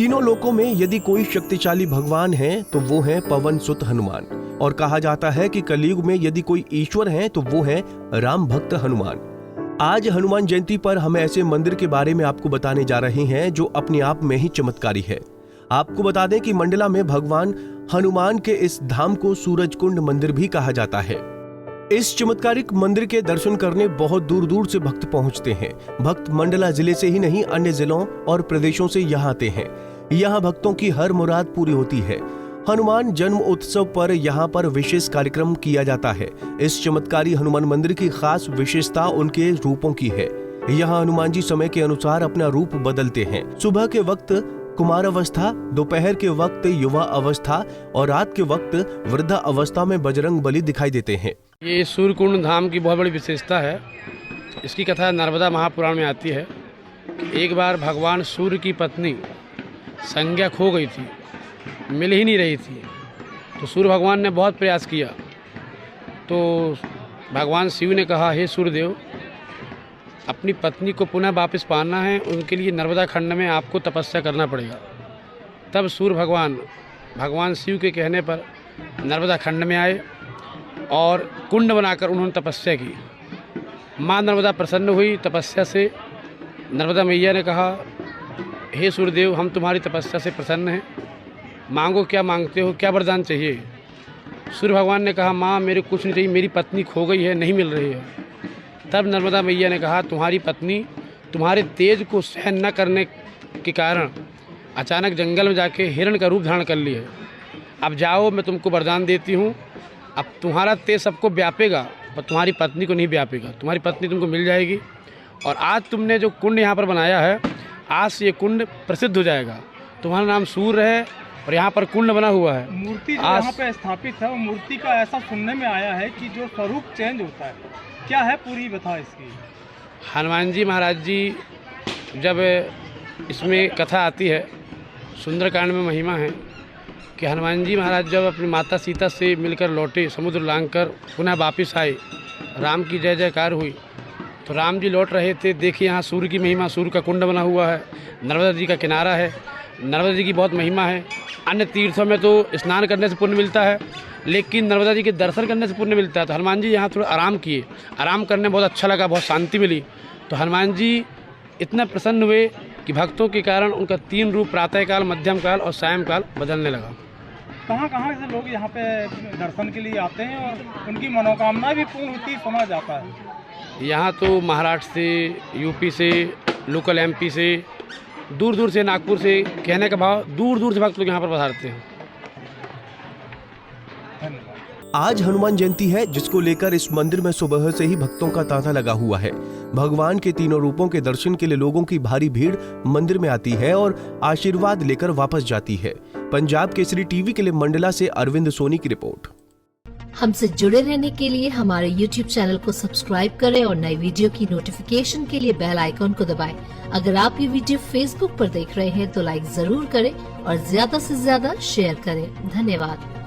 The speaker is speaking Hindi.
तीनों लोकों में यदि कोई शक्तिशाली भगवान है तो वो है पवन सुत हनुमान, और कहा जाता है कि कलयुग में यदि कोई ईश्वर है तो वो है राम भक्त हनुमान। आज हनुमान जयंती पर हम ऐसे मंदिर के बारे में आपको बताने जा रहे हैं जो अपने आप में ही चमत्कारी है। आपको बता दें कि मंडला में भगवान हनुमान के इस धाम को सूरजकुंड मंदिर भी कहा जाता है। इस चमत्कारिक मंदिर के दर्शन करने बहुत दूर दूर से भक्त पहुंचते हैं। भक्त मंडला जिले से ही नहीं अन्य जिलों और प्रदेशों से यहाँ आते हैं। यहाँ भक्तों की हर मुराद पूरी होती है। हनुमान जन्म उत्सव पर यहाँ पर विशेष कार्यक्रम किया जाता है। इस चमत्कारी हनुमान मंदिर की खास विशेषता उनके रूपों की है। यहाँ हनुमान जी समय के अनुसार अपना रूप बदलते हैं। सुबह के वक्त कुमार अवस्था, दोपहर के वक्त युवा अवस्था और रात के वक्त वृद्धा अवस्था में बजरंग बली दिखाई देते हैं। ये सूर्यकुंड धाम की बहुत बड़ी विशेषता है। इसकी कथा नर्मदा महापुराण में आती है। एक बार भगवान सूर्य की पत्नी संज्ञा खो गई थी, मिल ही नहीं रही थी। तो सूर्य भगवान ने बहुत प्रयास किया। तो भगवान शिव ने कहा, हे सूर्यदेव, अपनी पत्नी को पुनः वापस पाना है, उनके लिए नर्मदा खंड में आपको तपस्या करना पड़ेगा। तब सूर्य भगवान शिव के कहने पर नर्मदा खंड में आए और कुंड बनाकर उन्होंने तपस्या की। माँ नर्मदा प्रसन्न हुई तपस्या से। नर्मदा मैया ने कहा, हे सूर्यदेव, हम तुम्हारी तपस्या से प्रसन्न हैं, मांगो, क्या मांगते हो, क्या वरदान चाहिए। सूर्य भगवान ने कहा, माँ मेरे कुछ नहीं चाहिए, मेरी पत्नी खो गई है, नहीं मिल रही है। तब नर्मदा मैया ने कहा, तुम्हारी पत्नी तुम्हारे तेज को सहन न करने के कारण अचानक जंगल में जाके हिरण का रूप धारण कर ली है। अब जाओ, मैं तुमको वरदान देती हूँ, अब तुम्हारा तेज सबको व्यापेगा पर तुम्हारी पत्नी को नहीं व्यापेगा। तुम्हारी पत्नी तुमको मिल जाएगी। और आज तुमने जो कुंड यहाँ पर बनाया है, आज से ये कुंड प्रसिद्ध हो जाएगा। तुम्हारा नाम सूर्य है और यहाँ पर कुंड बना हुआ है। मूर्ति जो यहाँ पे स्थापित है, वो मूर्ति का ऐसा सुनने में आया है कि जो स्वरूप चेंज होता है, क्या है पूरी बता इसकी। हनुमान जी महाराज जी, जब इसमें कथा आती है, सुंदरकांड में महिमा है कि हनुमान जी महाराज जब अपनी माता सीता से मिलकर लौटे, समुद्र लांघकर पुनः वापस आए, राम की जय जयकार हुई। तो राम जी लौट रहे थे, देखिए यहाँ सूर्य की महिमा, सूर्य का कुंड बना हुआ है, नर्मदा जी का किनारा है, नर्मदा जी की बहुत महिमा है। अन्य तीर्थों में तो स्नान करने से पुण्य मिलता है, लेकिन नर्मदा जी के दर्शन करने से पुण्य मिलता है। तो हनुमान जी यहाँ थोड़ा आराम किए, आराम करने बहुत अच्छा लगा, बहुत शांति मिली। तो हनुमान जी इतना प्रसन्न हुए कि भक्तों के कारण उनका 3 रूप, प्रातःकाल, मध्यम काल और सायंकाल बदलने लगा। कहाँ कहाँ से लोग यहाँ पे दर्शन के लिए आते हैं और उनकी मनोकामना भी पूर्ण होती समझ जाता है। यहाँ तो महाराष्ट्र से, यूपी से, लोकल MP से, दूर दूर से, नागपुर से, कहने का भाव दूर दूर से भक्त लोग यहाँ पर पधारते हैं। आज हनुमान जयंती है, जिसको लेकर इस मंदिर में सुबह से ही भक्तों का तांता लगा हुआ है। भगवान के तीनों रूपों के दर्शन के लिए लोगों की भारी भीड़ मंदिर में आती है और आशीर्वाद लेकर वापस जाती है। पंजाब केसरी टीवी के लिए मंडला से अरविंद सोनी की रिपोर्ट। हमसे जुड़े रहने के लिए हमारे YouTube चैनल को सब्सक्राइब करें और नई वीडियो की नोटिफिकेशन के लिए बेल आइकॉन को दबाएं। अगर आप ये वीडियो Facebook पर देख रहे हैं तो लाइक जरूर करें और ज्यादा से ज्यादा शेयर करें। धन्यवाद।